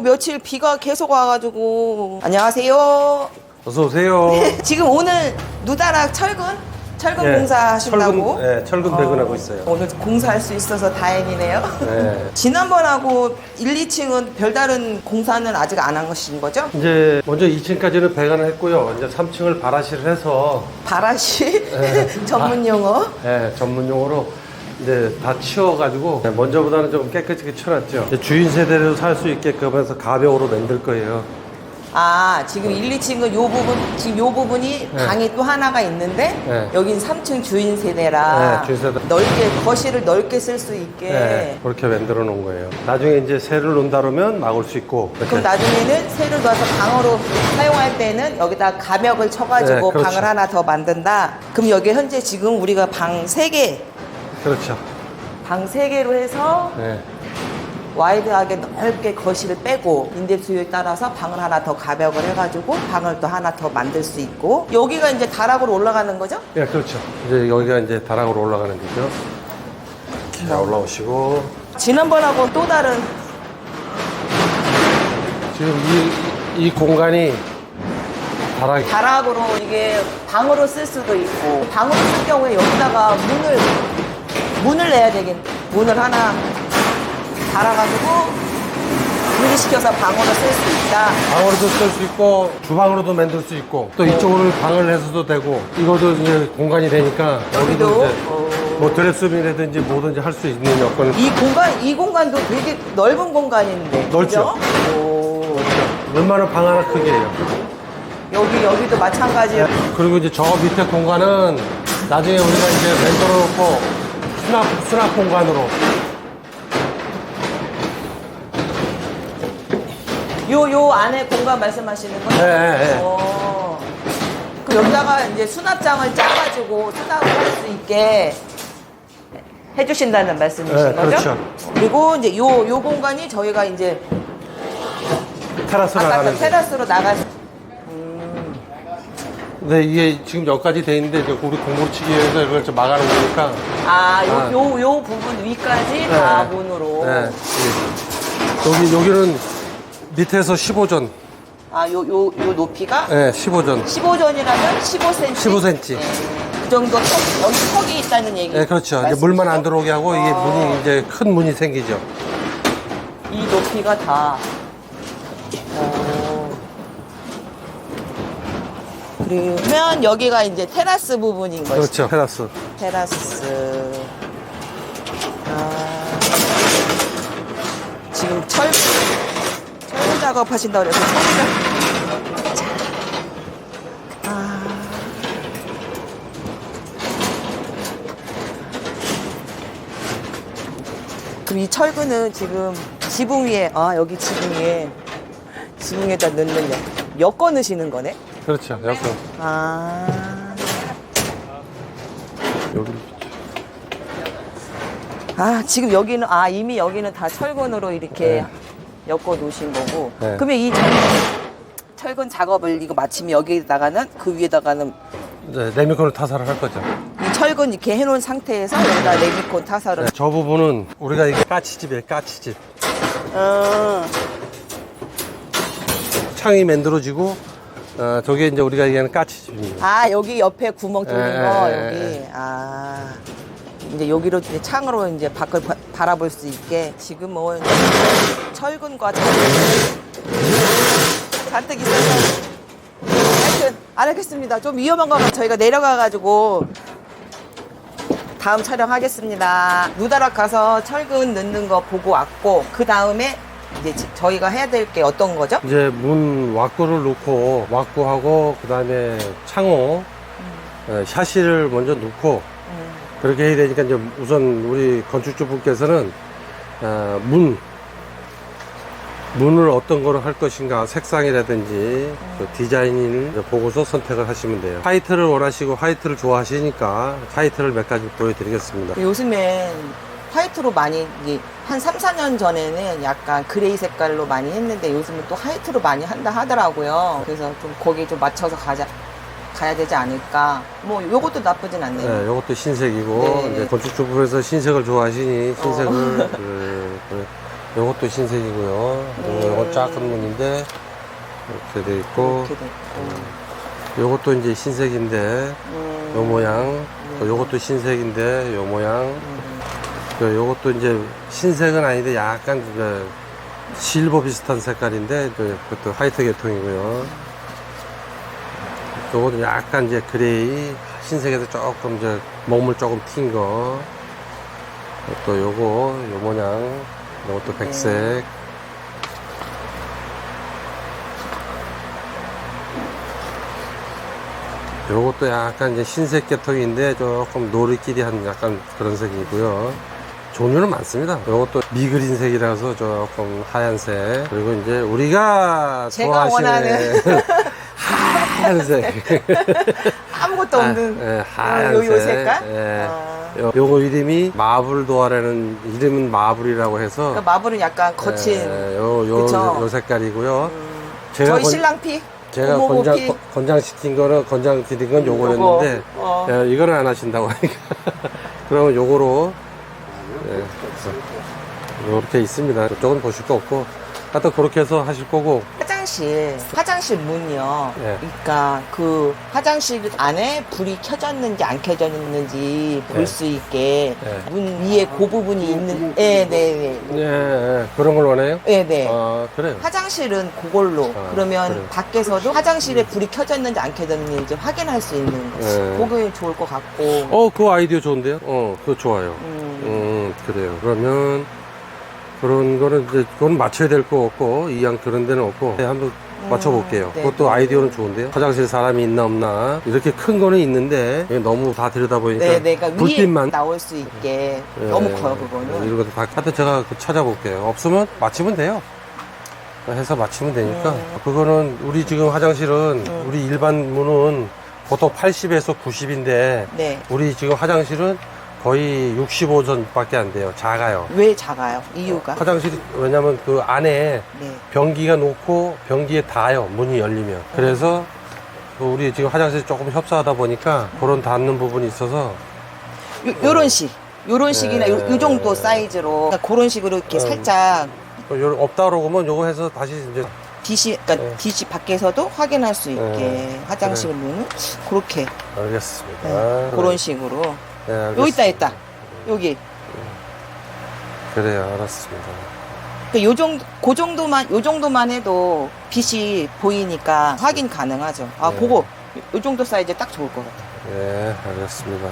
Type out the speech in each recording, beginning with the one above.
며칠 비가 계속 와가지고. 안녕하세요. 어서 오세요. 지금 오늘 누다락 철근 예, 공사 하신다고? 철근 배근하고 있어요. 오늘 공사할 수 있어서 다행이네요. 네. 지난번하고 1, 2층은 별다른 공사는 아직 안 한 것인 거죠? 이제 먼저 2층까지는 배관을 했고요. 이제 3층을 바라시를 해서 바라시? 전문 용어? 전문 용어로 이제 다 치워가지고 먼저보다는 좀 깨끗하게 치워놨죠. 이제 주인 세대로 살 수 있게끔 해서 가벽으로 만들 거예요. 지금 1, 2층은 지금 요 부분이 방이 또 하나가 있는데 여긴 3층 주인 세대라 주인 세대. 거실을 넓게 쓸 수 있게. 그렇게 만들어 놓은 거예요. 나중에 이제 새를 놓는다 그러면 막을 수 있고. 그럼 나중에는 새를 놔서 방으로 사용할 때는 여기다 가벽을 쳐가지고 그렇죠. 방을 하나 더 만든다. 그럼 여기 현재 지금 우리가 방 3개, 그렇죠. 방 3개로 해서 와이드하게 넓게 거실을 빼고 임대 수요에 따라서 방을 하나 더 가벽을 해가지고 방을 또 하나 더 만들 수 있고, 여기가 이제 다락으로 올라가는 거죠? 그렇죠. 이제 여기가 이제 다락으로 올라가는 거죠. 자, 올라오시고. 지난번하고 또 다른. 지금 이 공간이 다락으로 이게 방으로 쓸 수도 있고, 방으로 쓸 경우에 여기다가 문을 내야 되겠네. 문을 하나 달아가지고 분리시켜서 방으로 쓸 수 있다. 방으로도 쓸 수 있고 주방으로도 만들 수 있고 또 이쪽으로 방을 해서도 되고, 이것도 이제 공간이 되니까 여기도 이제 뭐 드레스룸이라든지 뭐든지 할 수 있는 여건. 이 공간도 되게 넓은 공간인데. 넓죠. 그죠? 오. 웬만한 방 하나 크기예요. 여기도 마찬가지예요. 그리고 이제 저 밑에 공간은 나중에 우리가 이제 만들어 놓고 수납 공간으로. 요 안에 공간 말씀하시는 거죠? 네. 그럼 여기다가 이제 수납장을 짜가지고 수납을 할 수 있게 해주신다는 말씀이신 거죠? 그렇죠. 그리고 이제 요 공간이 저희가 이제 테라스로 아까 나가는. 테라스로 나갈. 네, 이게 지금 여기까지 돼 있는데 이제 우리 공무를 치기 위해서 이걸 좀 막아놓은 거니까. 요 부분 위까지 다 문으로. 네. 여기는 밑에서 15전. 요 높이가? 네, 15전. 15전이라면 15cm? 15cm. 네. 그 정도 여기 턱이 있다는 얘기. 네, 그렇죠. 이제 물만 안 들어오게 하고 이게 문이 이제 큰 문이 생기죠. 이 높이가 다. 그러면 여기가 이제 테라스 부분인 것이죠. 그렇죠. 테라스. 테라스. 지금 철근 작업하신다고 그래서 그럼 이 철근은 지금 지붕 위에, 여기 지붕에다 넣는 엮어 넣으시는 거네? 그렇죠. 여기. 여기. 지금 여기는, 이미 여기는 다 철근으로 이렇게 엮어 놓으신 거고. 네. 그러면 이 철근 작업을 이거 마치면 여기에다가는, 그 위에다가는 이제 레미콘을 타설을 할 거죠. 이 철근 이렇게 해놓은 상태에서 여기다 레미콘 타설을. 네, 저 부분은 우리가 이게 까치집이에요. 까치집. 창이 만들어지고, 저게 이제 우리가 얘기하는 까치집입니다. 여기 옆에 구멍 뚫린 거, 여기. 네. 이제 여기로 이제 창으로 이제 밖을 바라볼 수 있게. 지금 뭐, 이제 철근과 잔뜩 있어서. 하여튼, 알겠습니다. 좀 위험한 거면 저희가 내려가가지고 다음 촬영하겠습니다. 누다락 가서 철근 넣는 거 보고 왔고, 그 다음에 이제 저희가 해야 될 게 어떤 거죠? 이제 문 왁구를 넣고, 왁구하고, 그 다음에 창호, 샤시를 먼저 넣고, 그렇게 해야 되니까 이제 우선 우리 건축주분께서는, 문을 어떤 거로 할 것인가, 색상이라든지 그 디자인을 보고서 선택을 하시면 돼요. 화이트를 원하시고 화이트를 좋아하시니까 화이트를 몇 가지 보여드리겠습니다. 요즘엔 화이트로 많이, 한 3, 4년 전에는 약간 그레이 색깔로 많이 했는데 요즘은 또 화이트로 많이 한다 하더라고요. 그래서 좀 거기에 좀 맞춰서 가야 되지 않을까. 뭐 요것도 나쁘진 않네요. 네, 이것도 신색이고, 네. 이제 건축주부에서 신색을 좋아하시니 흰색을 요것도 신색이고요. 요건 작은 문인데 이렇게 돼 있고, 이렇게 돼 있고. 요것도 이제 신색인데 요 모양, 또 요것도 신색인데 요 모양, 요것도 이제 신색은 아닌데 약간 그 실버 비슷한 색깔인데 그것도 화이트 계통이고요. 요것도 약간 이제 그레이, 흰색에서 조금 이제 먹물 조금 튄 거. 또 요거 요 모양, 요것도 백색. 요것도 약간 이제 흰색 계통인데 조금 노르끼리 한 약간 그런 색이고요. 종류는 많습니다. 요것도 미그린색이라서 조금 하얀색. 그리고 이제 우리가 제가 좋아하시는 하얀색. 아무것도 없는 예, 하얀색. 요 색깔? 예. 아. 요거 이름이 마블도어라는, 이름은 마블이라고 해서. 그러니까 마블은 약간 거친. 예, 그쵸? 요 색깔이고요. 저희 신랑 피? 제가 고모고 피? 권장시킨 거는, 권장 드린 건 요거였는데, 예, 이거는 안 하신다고 하니까. 그러면 요거로, 예, 이렇게 있습니다. 이쪽은 보실 거 없고, 하여튼 그렇게 해서 하실 거고. 화장실 문이요. 예. 그러니까 그 화장실 안에 불이 켜졌는지 안 켜졌는지 볼 예. 수 있게 예. 문 위에 그 부분이 있는. 네. 예, 예, 그런 걸 원해요? 네. 아, 그래요. 화장실은 그걸로. 아, 그러면 그래요. 밖에서도 화장실에 불이 켜졌는지 안 켜졌는지 확인할 수 있는 거. 예. 그게 좋을 것 같고. 그 아이디어 좋은데요? 그거 좋아요. 그래요. 그러면, 그런 거는 이제, 그건 맞춰야 될 거 없고, 이양 그런 데는 없고, 네, 한번 맞춰볼게요. 네. 그것도 아이디어는 좋은데요? 화장실 사람이 있나 없나? 이렇게 큰 거는 있는데, 이게 너무 다 들여다보니까. 네, 내가 위에 불빛만. 나올 수 있게. 예, 너무 커요, 그거는. 이런 것도 다, 하여튼 제가 찾아볼게요. 없으면 맞추면 돼요. 해서 맞추면 되니까. 그거는, 우리 지금 화장실은, 우리 일반 문은 보통 80에서 90인데, 네. 우리 지금 화장실은 거의 65전밖에 안 돼요. 작아요. 왜 작아요? 이유가? 화장실이, 왜냐면 그 안에 네. 변기가 놓고 변기에 닿아요. 문이 열리면. 그래서 우리 지금 화장실이 조금 협소하다 보니까 그런 닿는 부분이 있어서. 요런 식. 요런 식이나 요 정도 사이즈로. 그러니까 그런 식으로 이렇게 살짝 없다 그러면 요거 해서 다시 이제. 빛이, 그러니까 빛이 밖에서도 확인할 수 있게 화장실 그래. 문은 그렇게. 알겠습니다. 그런 식으로. 네, 알겠습니다. 여기 있다. 여기. 그래요. 알았습니다. 그러니까 요 정도만 해도 빛이 보이니까 확인 가능하죠. 아, 네. 그거 요 정도 사이즈 딱 좋을 것 같아요. 네, 알겠습니다.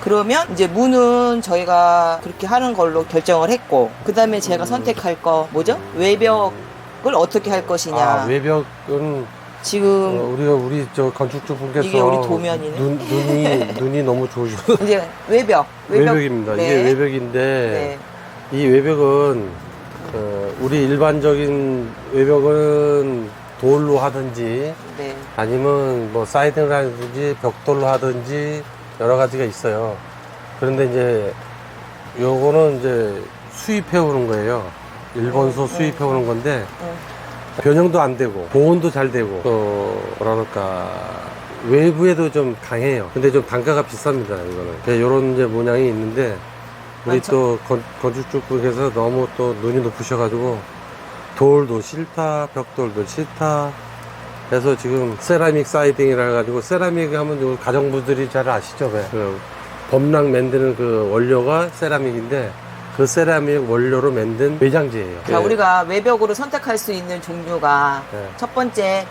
그러면 이제 문은 저희가 그렇게 하는 걸로 결정을 했고, 그 다음에 제가 선택할 거 뭐죠? 외벽을 어떻게 할 것이냐. 아, 외벽은 지금 우리 저 건축주 분께서 이게 우리 도면이네. 눈이 너무 좋으셔서 이제 외벽입니다. 네. 이게 외벽인데 네. 이 외벽은 우리 일반적인 외벽은 돌로 하든지 네. 아니면 뭐 사이딩을 하든지 벽돌로 하든지 여러 가지가 있어요. 그런데 이제 요거는 이제 수입해 오는 거예요. 일본서 수입해 오는 건데 변형도 안 되고 보온도 잘 되고 또 뭐랄까 외부에도 좀 강해요. 근데 좀 단가가 비쌉니다. 이거는 이런 이제 모양이 있는데 우리 또 건축주분께서 너무 또 눈이 높으셔가지고 돌도 싫다, 벽돌도 싫다 해서 지금 세라믹 사이딩이라 해가지고 세라믹 하면 요 가정부들이 잘 아시죠? 그 범랑 만드는 그 원료가 세라믹인데 그 세라믹 원료로 만든 외장재예요. 자, 우리가 외벽으로 선택할 수 있는 종류가 네. 첫 번째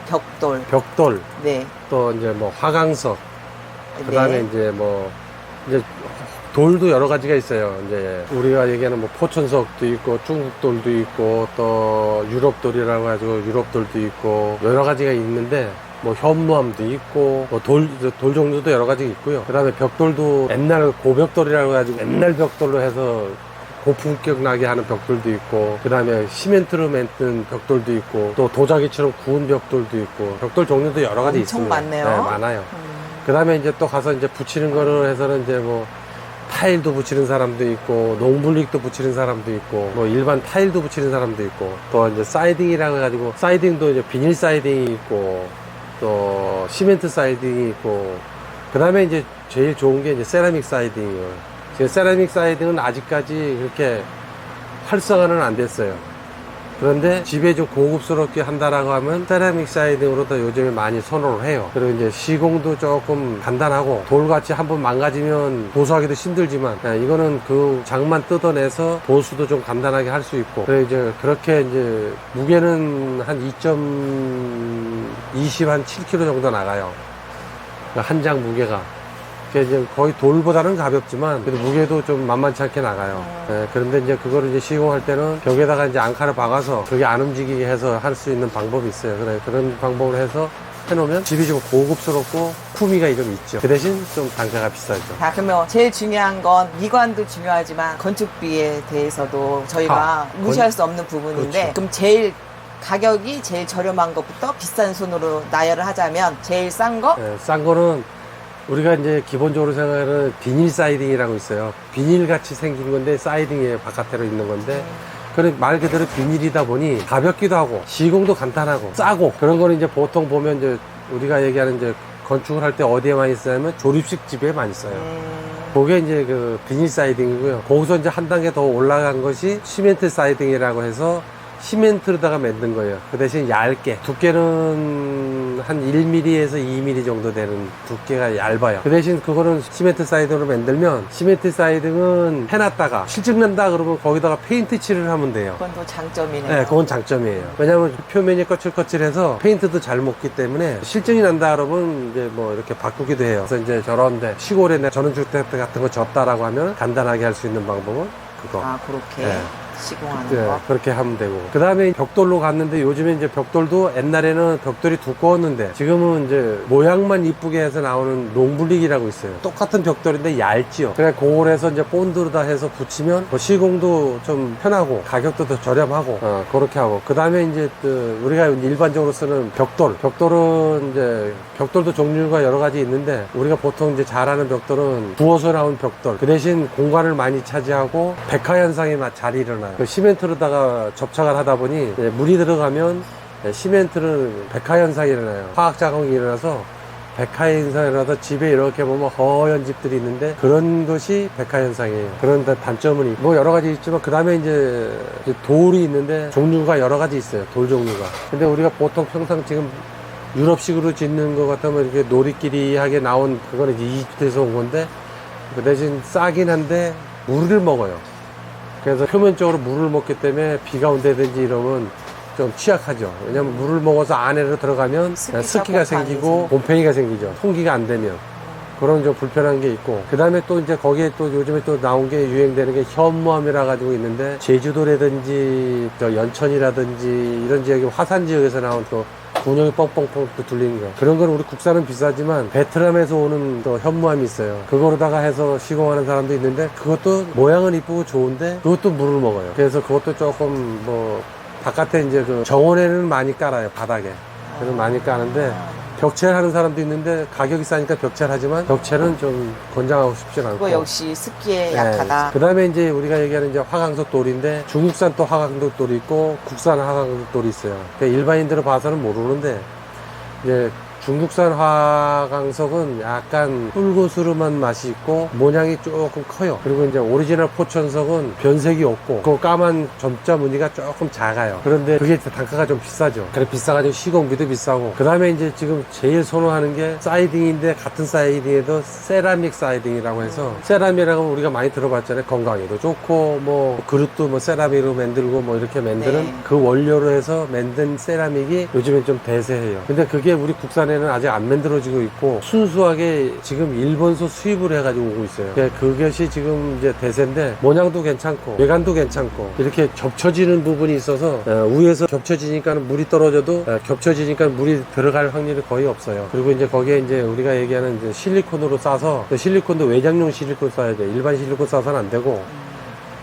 벽돌, 네. 또 이제 뭐 화강석, 그 다음에 네. 이제 뭐 이제 돌도 여러 가지가 있어요. 이제 우리가 얘기하는 뭐 포천석도 있고 중국돌도 있고 또 유럽돌이라고 해가지고 유럽돌도 있고 여러 가지가 있는데 뭐 현무암도 있고 뭐 돌 종류도 여러 가지 있고요. 그 다음에 벽돌도 옛날 고벽돌이라고 해가지고 옛날 벽돌로 해서 고품격 나게 하는 벽돌도 있고 그 다음에 시멘트로 만든 벽돌도 있고 또 도자기처럼 구운 벽돌도 있고 벽돌 종류도 여러 가지 엄청 있습니다. 많네요. 네, 많아요. 그 다음에 이제 또 가서 이제 붙이는 거로 해서는 이제 뭐 타일도 붙이는 사람도 있고 농블릭도 붙이는 사람도 있고 뭐 일반 타일도 붙이는 사람도 있고 또 이제 사이딩이라고 해가지고 사이딩도 이제 비닐 사이딩이 있고 또 시멘트 사이딩이 있고 그 다음에 이제 제일 좋은 게 이제 세라믹 사이딩이에요. 세라믹 사이딩은 아직까지 그렇게 활성화는 안 됐어요. 그런데 집에 좀 고급스럽게 한다라고 하면 세라믹 사이딩으로 더 요즘에 많이 선호를 해요. 그리고 이제 시공도 조금 간단하고 돌같이 한번 망가지면 보수하기도 힘들지만 이거는 그 장만 뜯어내서 보수도 좀 간단하게 할 수 있고, 그리고 이제 그렇게 이제 무게는 한 2.20 7kg 정도 나가요. 한 장 무게가. 이제 거의 돌보다는 가볍지만 그래도 무게도 좀 만만치 않게 나가요. 그런데 이제 그거를 이제 시공할 때는 벽에다가 이제 앙카를 박아서 그게 안 움직이게 해서 할 수 있는 방법이 있어요. 그래 그런 방법을 해서 해놓으면 집이 좀 고급스럽고 품위가 좀 있죠. 그 대신 좀 단가가 비싸죠. 자, 그러면 제일 중요한 건 미관도 중요하지만 건축비에 대해서도 저희가 무시할 수 없는 부분인데, 그렇죠. 그럼 제일 가격이 제일 저렴한 것부터 비싼 순으로 나열을 하자면 제일 싼 거? 싼 거는 우리가 이제 기본적으로 생각하는 비닐 사이딩이라고 있어요. 비닐 같이 생긴 건데 사이딩에 바깥으로 있는 건데, 그런 말 그대로 비닐이다 보니 가볍기도 하고 시공도 간단하고 싸고, 그런 거는 이제 보통 보면 이제 우리가 얘기하는 이제 건축을 할 때 어디에 많이 쓰냐면 조립식 집에 많이 써요. 그게 이제 그 비닐 사이딩이고요. 거기서 이제 한 단계 더 올라간 것이 시멘트 사이딩이라고 해서 시멘트로다가 만든 거예요. 그 대신 얇게, 두께는 한 1mm에서 2mm 정도 되는 두께가 얇아요. 그 대신 그거는 시멘트 사이딩으로 만들면, 시멘트 사이딩은 해놨다가 실증난다 그러면 거기다가 페인트 칠을 하면 돼요. 그건 또 장점이네요. 네, 그건 장점이에요. 왜냐하면 표면이 거칠거칠해서 페인트도 잘 먹기 때문에 실증이 난다 그러면 이제 뭐 이렇게 바꾸기도 해요. 그래서 이제 저런데 시골에 내 전원주택 같은 거 졌다라고 하면 간단하게 할 수 있는 방법은 그거. 아, 그렇게 네. 시공하는 네, 거. 그렇게 하면 되고. 그 다음에 벽돌로 갔는데, 요즘에 이제 벽돌도 옛날에는 벽돌이 두꺼웠는데 지금은 이제 모양만 이쁘게 해서 나오는 롱블릭이라고 있어요. 똑같은 벽돌인데 얇지요. 그래 그걸 해서 이제 본드로다 해서 붙이면 뭐 시공도 좀 편하고 가격도 더 저렴하고, 그렇게 하고. 그 다음에 이제 우리가 일반적으로 쓰는 벽돌은 이제 벽돌도 종류가 여러 가지 있는데, 우리가 보통 이제 잘 아는 벽돌은 부어서 나온 벽돌. 그 대신 공간을 많이 차지하고 백화 현상이 잘 일어나요. 그 시멘트로다가 접착을 하다 보니 물이 들어가면 시멘트는 백화 현상이 일어나요. 화학 작용이 일어나서 백화 현상이 일어나서 집에 이렇게 보면 허연 집들이 있는데, 그런 것이 백화 현상이에요. 그런 단점은 뭐 여러 가지 있지만, 그 다음에 이제 돌이 있는데 종류가 여러 가지 있어요. 돌 종류가. 근데 우리가 보통 평상 지금 유럽식으로 짓는 것 같으면 이렇게 놀이끼리하게 나온 그거는 이제 이집트에서 온 건데, 그 대신 싸긴 한데 물을 먹어요. 그래서 표면적으로 물을 먹기 때문에 비가 온다든지 이러면 좀 취약하죠. 왜냐면 물을 먹어서 안으로 들어가면 습기가 생기고 곰팡이가 생기죠. 통기가 안 되면. 그런 좀 불편한 게 있고, 그 다음에 또 이제 거기에 또 요즘에 또 나온 게 유행되는 게 현무암이라 가지고 있는데, 제주도라든지 저 연천이라든지 이런 지역이 화산 지역에서 나온 또 군용이 뻥뻥뻥 또 둘리는 거, 그런 건 우리 국산은 비싸지만 베트남에서 오는 또 현무암이 있어요. 그거로다가 해서 시공하는 사람도 있는데, 그것도 모양은 이쁘고 좋은데 그것도 물을 먹어요. 그래서 그것도 조금 뭐 바깥에 이제 그 정원에는 많이 깔아요. 바닥에. 그래서 많이 까는데, 벽체를 하는 사람도 있는데 가격이 싸니까 벽체를 하지만 벽체는 좀 권장하고 싶진 않고. 그거 역시 습기에 약하다. 그 다음에 이제 우리가 얘기하는 이제 화강석 돌인데, 중국산 또 화강석 돌이 있고 국산 화강석 돌이 있어요. 그러니까 일반인들은 봐서는 모르는데, 이제 중국산 화강석은 약간 뿔고스름한 맛이 있고 모양이 조금 커요. 그리고 이제 오리지널 포천석은 변색이 없고 그 까만 점자 무늬가 조금 작아요. 그런데 그게 단가가 좀 비싸죠. 그래 비싸가지고 시공비도 비싸고. 그 다음에 이제 지금 제일 선호하는 게 사이딩인데, 같은 사이딩에도 세라믹 사이딩이라고 해서, 세라믹이라고 우리가 많이 들어봤잖아요. 건강에도 좋고 뭐 그릇도 뭐 세라믹으로 만들고 뭐 이렇게 만드는, 네. 그 원료로 해서 만든 세라믹이 요즘엔 좀 대세해요. 근데 그게 우리 국산에는 아직 안 만들어지고 있고, 순수하게 지금 일본서 수입을 해가지고 오고 있어요. 그것이 지금 이제 대세인데, 모양도 괜찮고 외관도 괜찮고 이렇게 겹쳐지는 부분이 있어서, 위에서 겹쳐지니까 물이 떨어져도 겹쳐지니까 물이 들어갈 확률이 거의 없어요. 그리고 이제 거기에 이제 우리가 얘기하는 이제 실리콘으로 싸서, 실리콘도 외장용 실리콘 써야 돼. 일반 실리콘 싸서는 안 되고,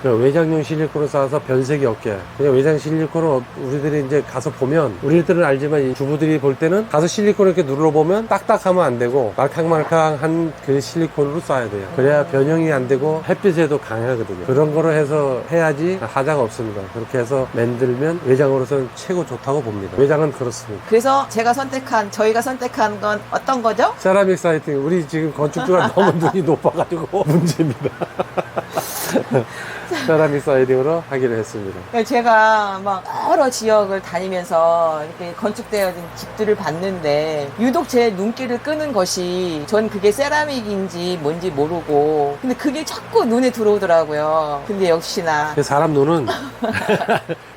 외장용 실리콘을 쌓아서 변색이 없게. 그냥 외장 실리콘을 우리들이 이제 가서 보면, 우리들은 알지만 이 주부들이 볼 때는 가서 실리콘을 이렇게 눌러보면 딱딱하면 안 되고 말캉말캉한 그 실리콘으로 쌓아야 돼요. 그래야 변형이 안 되고 햇빛에도 강하거든요. 그런 거를 해서 해야지 하자가 없습니다. 그렇게 해서 만들면 외장으로서는 최고 좋다고 봅니다. 외장은 그렇습니다. 그래서 저희가 선택한 건 어떤 거죠? 세라믹 사이팅. 우리 지금 건축주가 너무 눈이 높아가지고 문제입니다. 세라믹 사이딩으로 하기로 했습니다. 제가 막 여러 지역을 다니면서 이렇게 건축되어진 집들을 봤는데 유독 제 눈길을 끄는 것이 전 그게 세라믹인지 뭔지 모르고 근데 그게 자꾸 눈에 들어오더라고요. 근데 역시나 사람 눈은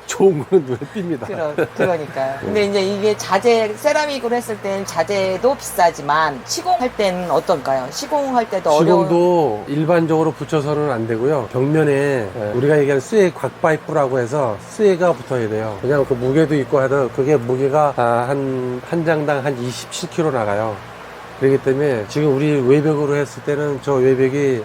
좋은 거는 눈에 띕니다. 그러니까요. 근데 이제 이게 자재, 세라믹으로 했을 땐 자재도 비싸지만 시공할 때는 어떤가요? 시공할 때도 어려운. 시공도 일반적으로 붙여서는 안 되고요. 벽면에 우리가 얘기하는 쇠 곽파이프라고 해서 쇠가 붙어야 돼요. 그냥 그 무게도 있고 하더 그게 무게가 한 장당 한 27kg 나가요. 그렇기 때문에 지금 우리 외벽으로 했을 때는 저 외벽이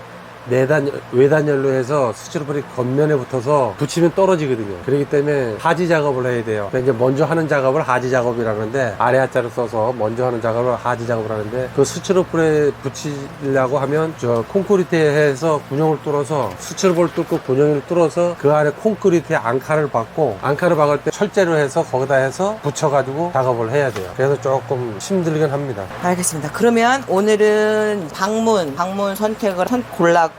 외단열로 해서 스티로폴이 겉면에 붙어서 붙이면 떨어지거든요. 그렇기 때문에 하지 작업을 해야 돼요. 그러니까 이제 먼저 하는 작업을 하지 작업이라는데 아래 하자를 써서 먼저 하는 작업을 하지 작업을 하는데 그 스티로폴에 붙이려고 하면 저 콘크리트에 해서 군용을 뚫어서 스티로폴 뚫고 군용을 뚫어서 그 안에 콘크리트에 앙카를 박고 앙카를 박을 때 철제로 해서 거기다 해서 붙여가지고 작업을 해야 돼요. 그래서 조금 힘들긴 합니다. 알겠습니다. 그러면 오늘은 방문 선택을 골랐고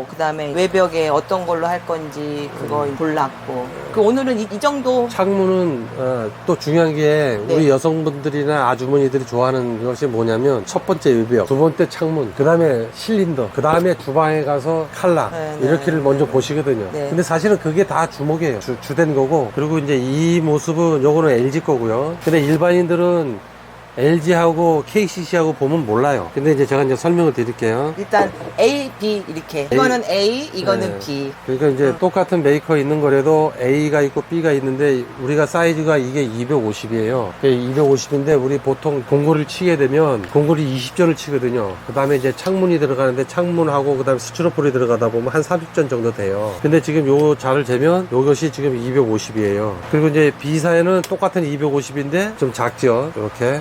그 다음에 외벽에 어떤 걸로 할 건지 그거 골랐고 그 오늘은 이 정도. 창문은 또 중요한 게 네. 우리 여성분들이나 아주머니들이 좋아하는 것이 뭐냐면 첫 번째 외벽, 두 번째 창문, 그 다음에 실린더, 그 다음에 주방에 가서 칼라 네, 이렇게를 먼저 보시거든요. 네. 근데 사실은 그게 다 주목이에요. 주된 거고. 그리고 이제 이 모습은 요거는 LG 거고요. 근데 일반인들은 LG하고 KCC하고 보면 몰라요. 근데 이제 제가 이제 설명을 드릴게요. 일단 A, B 이렇게 이거는 A, 이거는 네. B. 그러니까 이제 똑같은 메이커 있는 거라도 A가 있고 B가 있는데 우리가 사이즈가 이게 250이에요. 250인데 우리 보통 공고를 치게 되면 공고리 20전을 치거든요. 그 다음에 이제 창문이 들어가는데 창문하고 그 다음에 스티로폴이 들어가다 보면 한 30전 정도 돼요. 근데 지금 요 자를 재면 요것이 지금 250이에요. 그리고 이제 B사에는 똑같은 250인데 좀 작죠. 이렇게.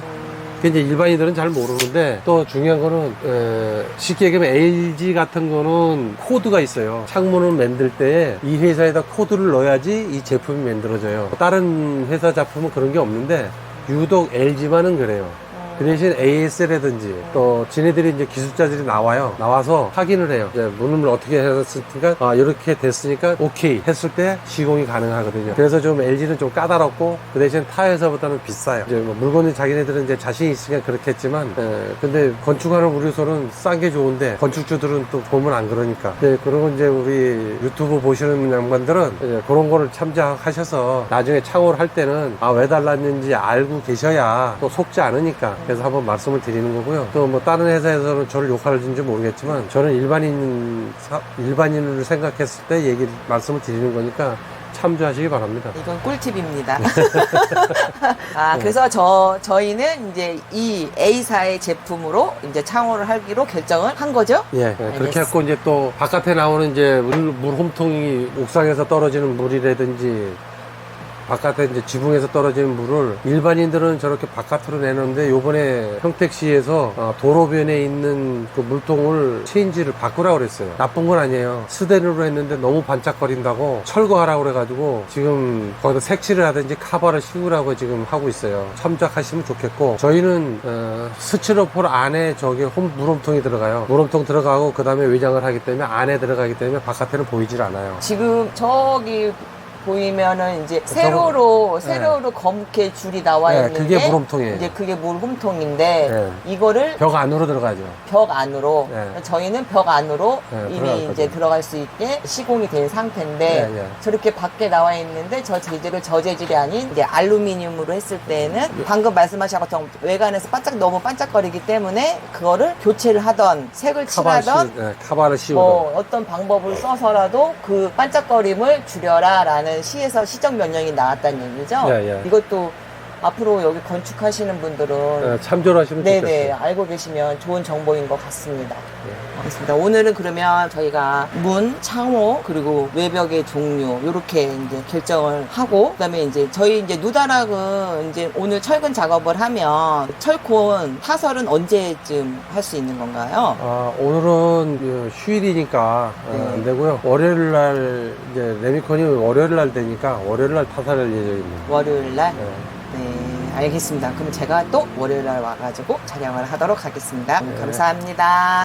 이제 일반인들은 잘 모르는데 또 중요한 거는 쉽게 얘기하면 LG 같은 거는 코드가 있어요. 창문을 만들 때 이 회사에다 코드를 넣어야지 이 제품이 만들어져요. 다른 회사 제품은 그런 게 없는데 유독 LG만은 그래요. 그 대신 AS라든지 또 지네들이 이제 기술자들이 나와서 확인을 해요. 이제 문을 어떻게 했으니까 이렇게 됐으니까 오케이 했을 때 시공이 가능하거든요. 그래서 좀 LG는 좀 까다롭고 그 대신 타 회사보다는 비싸요. 이제 뭐 물건이 자기네들은 이제 자신 있으니까 그렇겠지만 근데 건축하는 우리소는 싼 게 좋은데 건축주들은 또 보면 안 그러니까. 그리고 이제 우리 유튜브 보시는 양반들은 이제 그런 거를 참작하셔서 나중에 창호를 할 때는 왜 달랐는지 알고 계셔야 또 속지 않으니까. 그래서 한번 말씀을 드리는 거고요. 또 뭐 다른 회사에서는 저를 욕하는지 모르겠지만 저는 일반인을 생각했을 때 말씀을 드리는 거니까 참조하시기 바랍니다. 이건 꿀팁입니다. 그래서 저희는 이제 이 A사의 제품으로 이제 창호를 하기로 결정을 한 거죠? 예. 그렇게 했고 이제 또 바깥에 나오는 이제 물 홈통이 옥상에서 떨어지는 물이라든지 바깥에 이제 지붕에서 떨어지는 물을 일반인들은 저렇게 바깥으로 내놓는데 요번에 평택시에서 도로변에 있는 그 물통을 체인지를 바꾸라고 그랬어요. 나쁜 건 아니에요. 스테인으로 했는데 너무 반짝거린다고 철거하라고 그래가지고 지금 거기다 색칠을 하든지 카바를 씌우라고 지금 하고 있어요. 참작하시면 좋겠고 저희는 스티로폴 안에 저기 물홈통이 들어가요. 물홈통 들어가고 그 다음에 외장을 하기 때문에 안에 들어가기 때문에 바깥에는 보이질 않아요. 지금 저기 보이면은 이제 세로로 검게 줄이 나와 있는데 그게 물홈통이에요. 이제 그게 물홈통인데 이거를 벽 안으로 들어가죠. 벽 안으로 저희는 벽 안으로 이미 이제 거죠. 들어갈 수 있게 시공이 된 상태인데 저렇게 밖에 나와 있는데 저 재질이 아닌 이제 알루미늄으로 했을 때는 방금 말씀하신 것처럼 외관에서 너무 반짝거리기 때문에 그거를 교체를 하던 색을 칠하던 카바를 씌우던 어떤 방법을 써서라도 그 반짝거림을 줄여라라는 시에서 시정 명령이 나왔다는 얘기죠. 이것도 앞으로 여기 건축하시는 분들은 참조를 하시면 좋겠어요. 알고 계시면 좋은 정보인 것 같습니다. 알겠습니다. 오늘은 그러면 저희가 문, 창호, 그리고 외벽의 종류 이렇게 이제 결정을 하고 그다음에 이제 저희 이제 누다락은 이제 오늘 철근 작업을 하면 철콘 파설은 언제쯤 할 수 있는 건가요? 오늘은 휴일이니까 안 되고요. 월요일 날 이제 레미콘이 월요일 날 되니까 월요일 날 타설할 예정입니다. 월요일 날. 네, 알겠습니다. 그럼 제가 또 월요일 날 와가지고 촬영을 하도록 하겠습니다. 감사합니다.